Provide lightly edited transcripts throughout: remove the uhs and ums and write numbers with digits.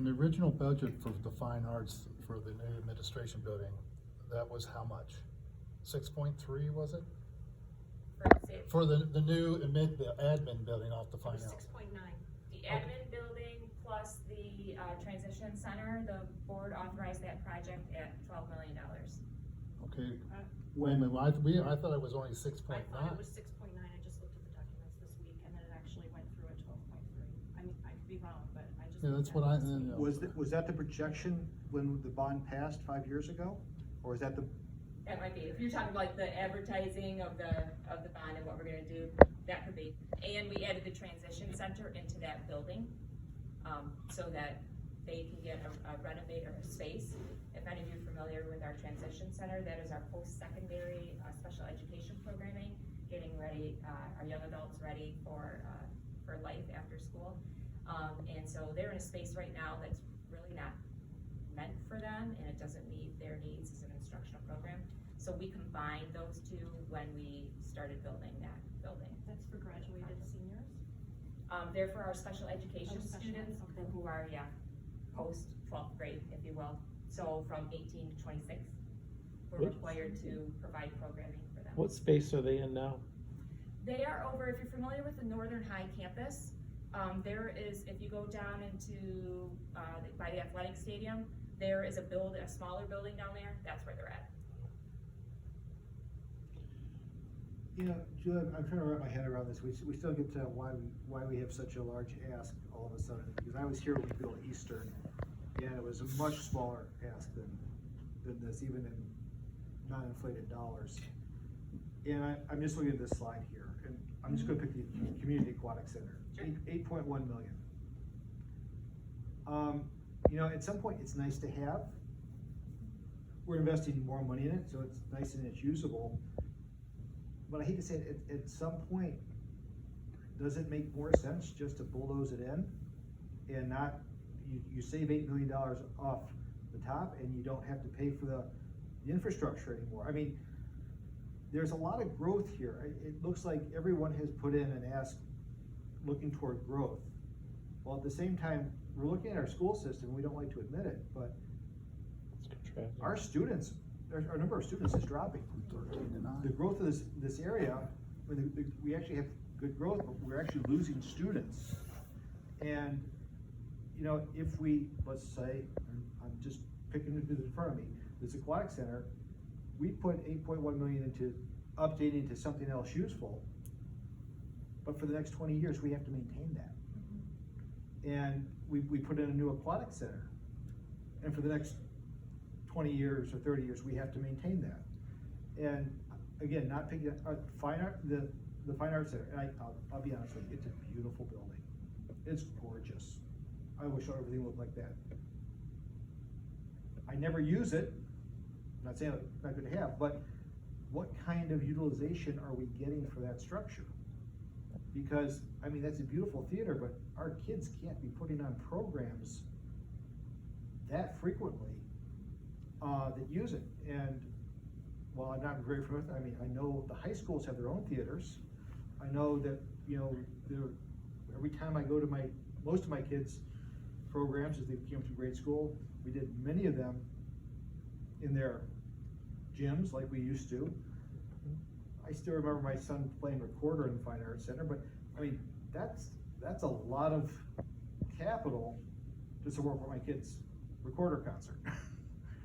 On the original budget for the fine arts for the new administration building, that was how much? 6.3, was it? For the new admin building off the fine arts? 6.9. The admin building plus the transition center, the board authorized that project at $12 million. Okay, wait a minute, I thought it was only 6.9. I thought it was 6.9, I just looked at the documents this week, and then it actually went through at 12.3. I mean, I could be wrong, but I just. Yeah, that's what I, you know. Was that the projection when the bond passed 5 years ago? Or is that the? That might be, if you're talking like the advertising of the bond and what we're gonna do, that could be. And we added the transition center into that building, so that they can get a renovator space. If any of you are familiar with our transition center, that is our post-secondary special education programming, getting ready, our young adults ready for life after school. And so they're in a space right now that's really not meant for them, and it doesn't meet their needs as an instructional program. So we combined those two when we started building that building. That's for graduated seniors? They're for our special education special, students okay. who are, post 12th grade, if you will. So from 18 to 26, we're required to provide programming for them. What space are they in now? They are over, if you're familiar with the Northern High campus, there is, if you go down into, by the athletic stadium, there is a smaller building down there, that's where they're at. You know, Julia, I'm trying to wrap my head around this. We still get to why we have such a large ask all of a sudden. Because I was here when we built Eastern, and it was a much smaller ask than this, even in non-inflated dollars. And I'm just looking at this slide here, and I'm just going to pick the Community Aquatic Center, Sure. 8.1 million. You know, at some point it's nice to have. We're investing more money in it, so it's nice and it's usable. But I hate to say it, at some point, does it make more sense just to bulldoze it in and not, you save $8 million off the top and you don't have to pay for the infrastructure anymore? I mean, there's a lot of growth here. It looks like everyone has put in an ask looking toward growth. Well, at the same time, we're looking at our school system, we don't like to admit it, but our students, our number of students is dropping. From 13 to 9. The growth of this area, we actually have good growth, but we're actually losing students. And, you know, if we, let's say, I'm just picking it in front of me, this aquatic center, we put 8.1 million into updating to something else useful, but for the next 20 years, we have to maintain that. And we put in a new aquatic center, and for the next 20 years or 30 years, we have to maintain that. And again, not picking up the Fine Arts Center, and I'll be honest with you, it's a beautiful building. It's gorgeous. I wish everything looked like that. I never use it. I'm not saying it's not good to have, but what kind of utilization are we getting for that structure? Because, I mean, that's a beautiful theater, but our kids can't be putting on programs that frequently that use it. And while I'm not very familiar, I mean, I know the high schools have their own theaters. I know that, you know, every time I go to most of my kids' programs as they came through grade school, we did many of them in their gyms like we used to. I still remember my son playing recorder in the Fine Arts Center, but I mean, that's a lot of capital to support my kids' recorder concert.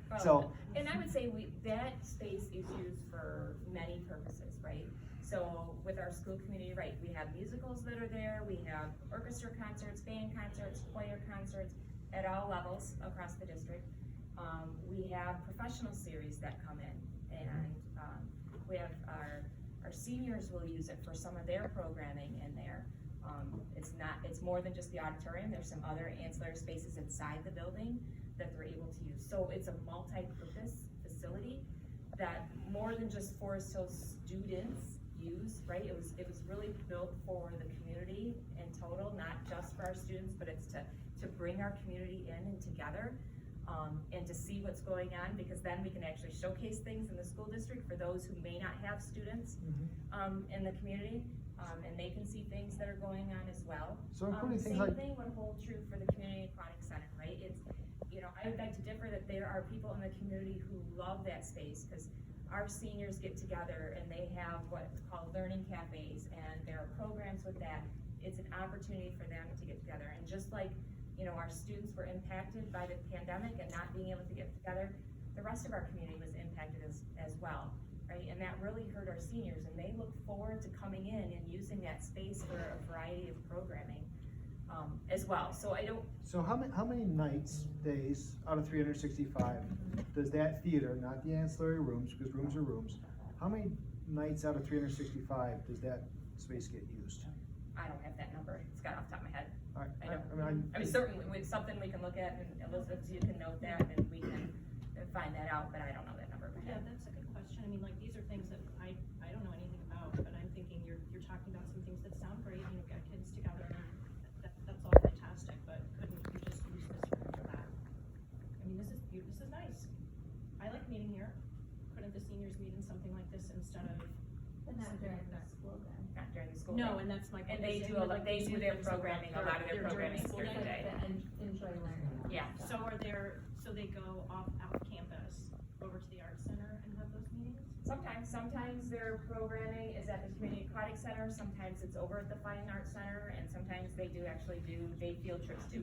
Well, So, and I would say that space is used for many purposes, right? So with our school community, right, we have musicals that are there, we have orchestra concerts, band concerts, choir concerts at all levels across the district. We have professional series that come in, and we have our seniors will use it for some of their programming in there. It's more than just the auditorium. There's some other ancillary spaces inside the building that they're able to use. So it's a multi-purpose facility that more than just Forest Hill students use, right? It was really built for the community in total, not just for our students, but it's to bring our community in and together, and to see what's going on, because then we can actually showcase things in the school district for those who may not have students in the community, and they can see things that are going on as well. So including things like same thing would hold true for the Community Aquatic Center, right? are people in the community who love that space, because our seniors get together and they have what's called learning cafes, and there are programs with that. It's an opportunity for them to get together, and just like, you know, our students were impacted by the pandemic and not being able to get together, the rest of our community was impacted as well, right? And that really hurt our seniors, and they look forward to coming in and using that space for a variety of programming as well. So I don't. So how many nights, days out of 365 does that theater, not the ancillary rooms, because rooms are rooms, how many nights out of 365 does that space get used? I don't have that number. It's got off the top of my head. I mean, certainly it's something we can look at, and Elizabeth, you can note that, and we can find that out, but I don't know that number. Yeah, that's a good question. I mean, like, these are things that I don't know anything about, but I'm thinking you're talking about some things that sound great, and you've got kids together, and that's all fantastic, but couldn't you just use this room for that? I mean, this is nice. I like meeting here. Couldn't the seniors meet in something like this instead of? But not during the school then. Not during the school No, day. and that's my point. And they is do that, like, they these do are their things that programming, a they're- lot of their they're during programming school during the day. day. And enjoy learning. Yeah. So so they go off campus over to the art center and have those meetings? Sometimes their programming is at the Community Aquatic Center, sometimes it's over at the Fine Arts Center, and sometimes they do actually do day field trips too,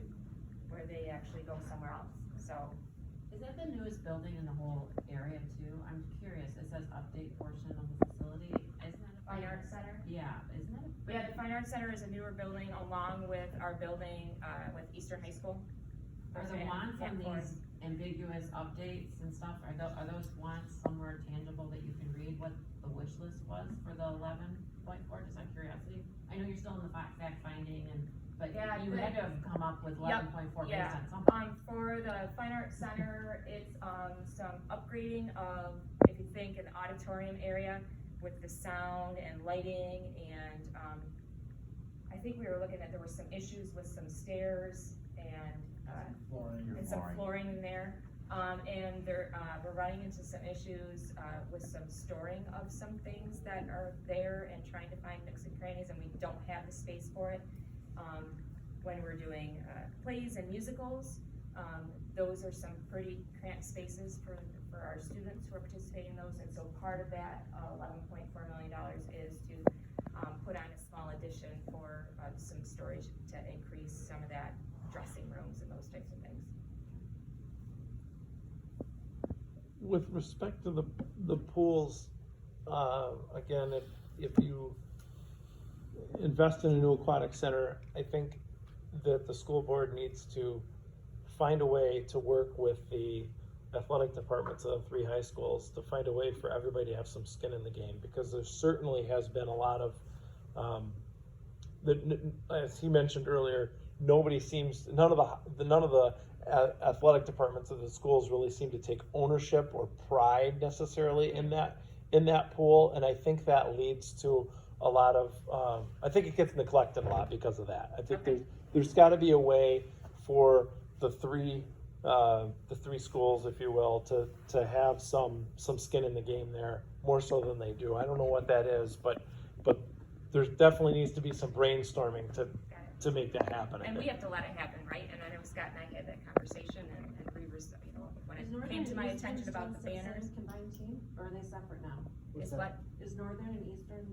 where they actually go somewhere else, so. Is that the newest building in the whole area too? I'm curious, it says update portion of the facility, isn't that a? Fine Arts Center? Yeah, isn't that a? Yeah, the Fine Arts Center is a newer building along with our building, with Eastern High School. Are the wants on these ambiguous updates and stuff, are those wants somewhere tangible that you can read what the wish list was for the 11.4, just out of curiosity? I know you're still in the fact finding but Yeah, you had to have come up with Yep, 11.4 based yeah. on something. For the Fine Arts Center, it's, some upgrading of, if you think an auditorium area with the sound and lighting, and, I think we were looking at, there were some issues with some stairs and, and some flooring in there. And we're running into some issues, with some storing of some things that are there and trying to find nooks and crannies, and we don't have the space for it. When we're doing, plays and musicals, those are some pretty cramped spaces for our students who are participating in those, and so part of that, $11.4 million is to, put on a small addition for, some storage to increase some of that dressing rooms and those types of things. With respect to the pools, again, if you invest in a new aquatic center, I think that the school board needs to find a way to work with the athletic departments of the 3 high schools to find a way for everybody to have some skin in the game, because there certainly has been a lot of, as he mentioned earlier, none of the athletic departments of the schools really seem to take ownership or pride necessarily in that pool, and I think that leads to a lot of, I think it gets neglected a lot because of that. I think there's got to be a way for the three schools, if you will, to have some skin in the game there, more so than they do. I don't know what that is, but there definitely needs to be some brainstorming to make that happen. And we have to let it happen, right? And I know Scott and I had that conversation, and we were, you know, when it came to my attention about the banners. Combined team, or are they separate now? Is what? Is Northern and Eastern,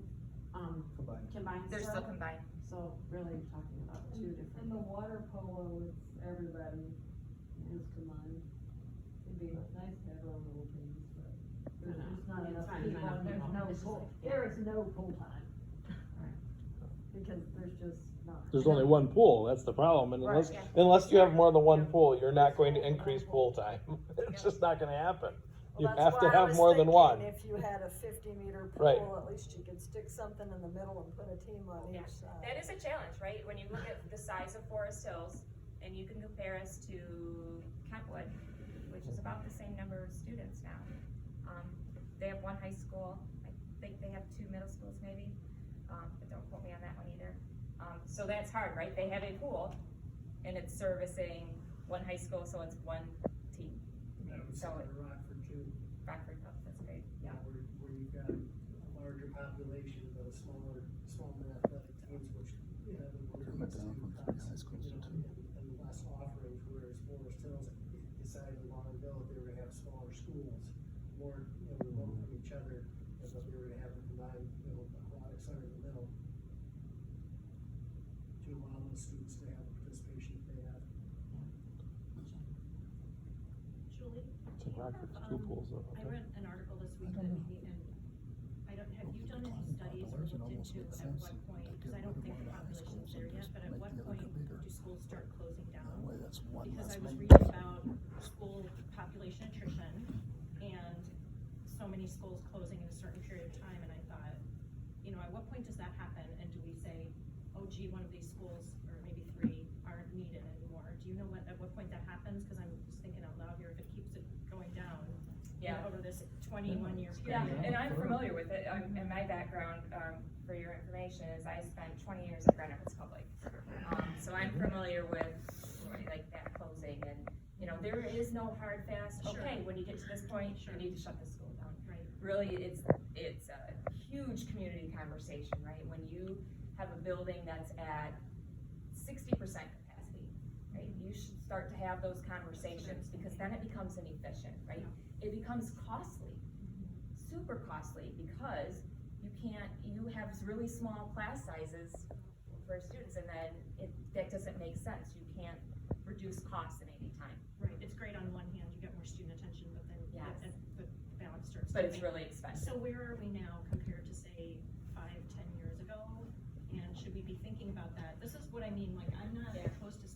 combined They're still combined. So really talking about two different. And the water polo, it's everybody is combined. It'd be nice to have our own little teams, but there's just not enough people, and there's no pool, there is no pool time. Because there's just not. There's only one pool, that's the problem, and Right, yeah. unless you have more than one pool, you're not going to increase pool time. It's just not gonna happen. You Well, have that's to why I have was more than thinking one. If you had a 50-meter Right. pool, at least you could stick something in the middle and put a team on Yeah. each side. That is a challenge, right? When you look at the size of Forest Hills, and you can compare us to Kentwood, which is about the same number of students now. They have 1 high school, I think they have 2 middle schools maybe, but don't quote me on that one either. So that's hard, right? They have a pool, and it's servicing 1 high school, so it's 1 team. So Rockford too, Rockford, oh, that's great, yeah. where you've got a larger population, but a smaller athletic teams, which, you know, and less offerings, whereas Forest Hills decided long ago that they were gonna schools, more, you know, we learn from each other, and that we were gonna have a combined, you know, aquatic center in the middle to allow those students to have the participation that they have. Julie? It's do a you record, have, 2 pools though. I read an article this week I that don't made me, and have you done any studies or looked into at what point, because I don't think the population's there yet, but at what point do schools start closing down? Because I was reading about school population attrition and so many schools closing in a certain period of time, and I thought, you know, at what point does that happen, and do we say, oh gee, one of these schools, or maybe 3, aren't needed anymore? Do you know at what point that happens? Cause I'm just thinking out loud here, if it keeps it going down, you know, Yeah. over this 21-year Yeah, period. and I'm familiar with it, and my background, for your information, is I spent 20 years at Grand Rapids Public. So I'm familiar with, like, that closing, and, you know, there is no hard fast, Sure. okay, when you get to this point, Sure. you need to shut the school down. Right. Really, it's a huge community conversation, right? When you have a building that's at 60% capacity, right? You should start to have those conversations, because then it becomes inefficient, right? It becomes costly, super costly, because you have really small class sizes for students, and then that doesn't make sense. You can't reduce costs in any time. Right, it's great on one hand, you get more student attention, but then Yes. the balance starts. But it's tipping. really expensive. So where are we now compared to say 5-10 years ago? And should we be thinking about that? This is what I mean, like, I'm not Yeah. opposed to